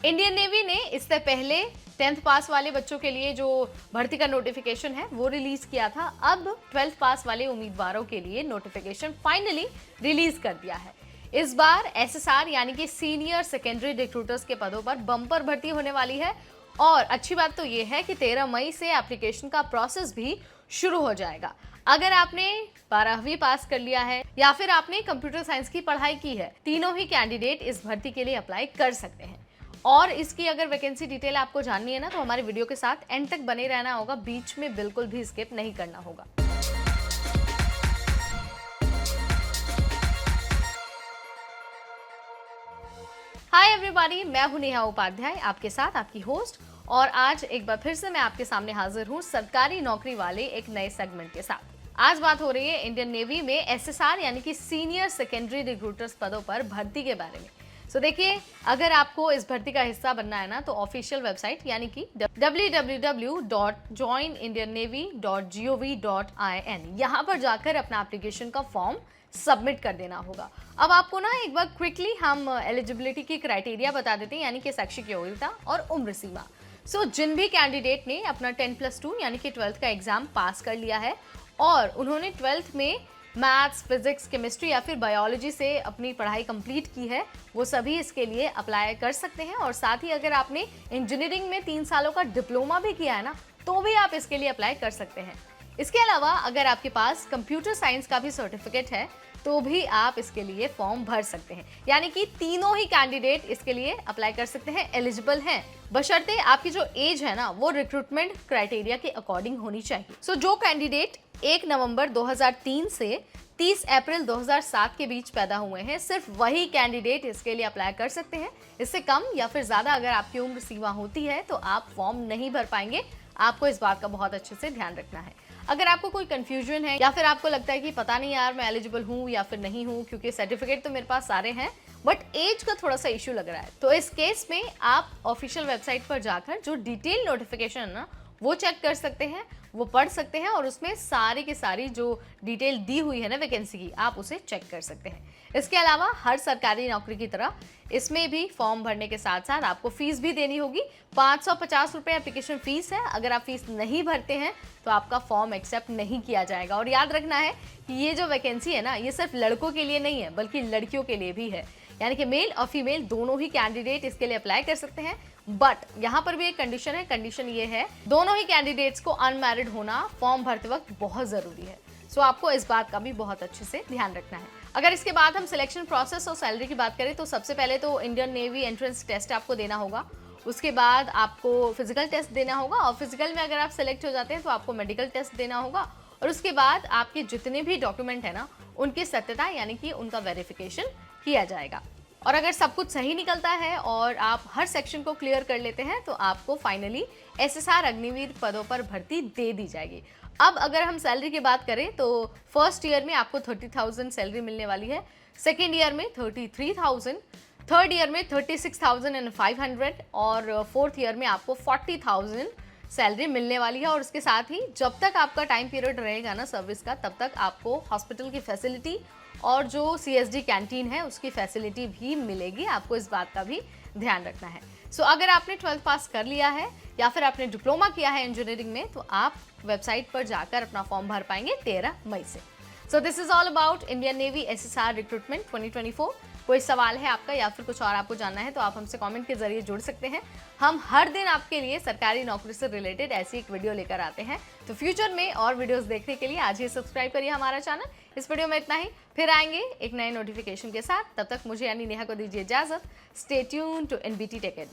Indian navy ने इससे पहले 10th पास वाले बच्चों के लिए जो भर्ती का नोटिफिकेशन है वो रिलीज किया था। अब 12th पास वाले उम्मीदवारों के लिए नोटिफिकेशन फाइनली रिलीज कर दिया है। इस बार एसएसआर यानी कि सीनियर सेकेंडरी रिक्रूटर्स के पदों पर बम्पर भर्ती होने वाली है और अच्छी बात तो ये है कि 13 मई से एप्लीकेशन का प्रोसेस भी शुरू हो जाएगा। अगर आपने 12वीं पास कर लिया है या फिर आपने कंप्यूटर साइंस की पढ़ाई की है, तीनों ही कैंडिडेट इस भर्ती के लिए अप्लाई कर सकते हैं। और इसकी अगर वैकेंसी डिटेल आपको जाननी है ना, तो हमारे वीडियो के साथ एंड तक बने रहना होगा, बीच में बिल्कुल भी स्किप नहीं करना होगा। हाय एवरीबॉडी, मैं हूं नेहा उपाध्याय, आपके साथ आपकी होस्ट। और आज एक बार फिर से मैं आपके सामने हाजिर हूं सरकारी नौकरी वाले एक नए सेगमेंट के साथ। आज बात हो रही है इंडियन नेवी में एसएसआर यानी कि सीनियर सेकेंडरी रिक्रूटर्स पदों पर भर्ती के बारे में। तो देखिए, अगर आपको इस भर्ती का हिस्सा बनना है ना, तो ऑफिशियल वेबसाइट यानी कि www.joinindiannavy.gov.in यहाँ पर जाकर अपना एप्लीकेशन का फॉर्म सबमिट कर देना होगा। अब आपको ना एक बार क्विकली हम एलिजिबिलिटी की क्राइटेरिया बता देते हैं, यानी कि शैक्षिक योग्यता और उम्र सीमा। जिन भी कैंडिडेट ने अपना 10+2 यानी कि 12th का एग्जाम पास कर लिया है और उन्होंने 12th में मैथ्स, फिजिक्स, केमिस्ट्री या फिर बायोलॉजी से अपनी पढ़ाई कंप्लीट की है, वो सभी इसके लिए अप्लाई कर सकते हैं। और साथ ही अगर आपने इंजीनियरिंग में 3 सालों का डिप्लोमा भी किया है ना, तो भी आप इसके लिए अप्लाई कर सकते हैं। इसके अलावा अगर आपके पास कंप्यूटर साइंस का भी सर्टिफिकेट है, तो भी आप इसके लिए फॉर्म भर सकते हैं। यानी कि तीनों ही कैंडिडेट इसके लिए अप्लाई कर सकते हैं, एलिजिबल हैं, बशर्ते आपकी जो एज है ना, वो रिक्रूटमेंट क्राइटेरिया के अकॉर्डिंग होनी चाहिए। जो कैंडिडेट 1 नवंबर 2003 से 30 अप्रैल 2007 के बीच पैदा हुए हैं, सिर्फ वही कैंडिडेट इसके लिए अप्लाई कर सकते हैं। इससे कम या फिर ज़्यादा अगर आपकी उम्र सीमा होती है, तो आप फॉर्म नहीं भर पाएंगे। आपको इस बात का बहुत अच्छे से ध्यान रखना है। अगर आपको कोई कंफ्यूजन है या फिर आपको लगता है कि पता नहीं यार मैं एलिजिबल हूँ या फिर नहीं हूँ, क्योंकि सर्टिफिकेट तो मेरे पास सारे हैं बट एज का थोड़ा सा इश्यू लग रहा है, तो इस केस में आप ऑफिशियल वेबसाइट पर जाकर जो डिटेल नोटिफिकेशन है ना, वो चेक कर सकते हैं, वो पढ़ सकते हैं और उसमें सारी की सारी जो डिटेल दी हुई है ना वैकेंसी की, आप उसे चेक कर सकते हैं। इसके अलावा हर सरकारी नौकरी की तरह इसमें भी फॉर्म भरने के साथ साथ आपको फीस भी देनी होगी। 550 रुपये एप्लीकेशन फीस है। अगर आप फीस नहीं भरते हैं तो आपका फॉर्म एक्सेप्ट नहीं किया जाएगा। और याद रखना है कि ये जो वैकेंसी है ना, ये सिर्फ लड़कों के लिए नहीं है, बल्कि लड़कियों के लिए भी है। यानी कि मेल और फीमेल दोनों ही कैंडिडेट इसके लिए अप्लाई कर सकते हैं। बट यहाँ पर भी एक कंडीशन है। कंडीशन ये है, दोनों ही कैंडिडेट्स को अनमैरिड होना फॉर्म भरते वक्त बहुत ज़रूरी है। आपको इस बात का भी बहुत अच्छे से ध्यान रखना है। अगर इसके बाद हम सिलेक्शन प्रोसेस और सैलरी की बात करें, तो सबसे पहले तो इंडियन नेवी एंट्रेंस टेस्ट आपको देना होगा। उसके बाद आपको फिजिकल टेस्ट देना होगा और फिजिकल में अगर आप सेलेक्ट हो जाते हैं तो आपको मेडिकल टेस्ट देना होगा। और उसके बाद आपके जितने भी डॉक्यूमेंट है ना, उनकी सत्यता यानी कि उनका वेरिफिकेशन किया जाएगा। और अगर सब कुछ सही निकलता है और आप हर सेक्शन को क्लियर कर लेते हैं, तो आपको फाइनली एसएसआर अग्निवीर पदों पर भर्ती दे दी जाएगी। अब अगर हम सैलरी की बात करें, तो फर्स्ट ईयर में आपको 30,000 सैलरी मिलने वाली है, सेकेंड ईयर में 33,000, थर्ड ईयर में 36,500 और फोर्थ ईयर में आपको 40,000 सैलरी मिलने वाली है। और उसके साथ ही जब तक आपका टाइम पीरियड रहेगा ना सर्विस का, तब तक आपको हॉस्पिटल की फैसिलिटी और जो सीएसडी कैंटीन है उसकी फैसिलिटी भी मिलेगी। आपको इस बात का भी ध्यान रखना है। अगर आपने 12th पास कर लिया है या फिर आपने डिप्लोमा किया है इंजीनियरिंग में, तो आप वेबसाइट पर जाकर अपना फॉर्म भर पाएंगे 13 मई से। This is all about Indian navy SSR recruitment 2024। कोई सवाल है आपका या फिर कुछ और आपको जानना है, तो आप हमसे कमेंट के जरिए जुड़ सकते हैं। हम हर दिन आपके लिए सरकारी नौकरी से रिलेटेड ऐसी एक वीडियो लेकर आते हैं। तो फ्यूचर में और वीडियोस देखने के लिए आज ही सब्सक्राइब करिए हमारा चैनल। इस वीडियो में इतना ही, फिर आएंगे एक नए नोटिफिकेशन के साथ। तब तक मुझे यानी नेहा को दीजिए इजाजत। Stay tuned to NBT tech add.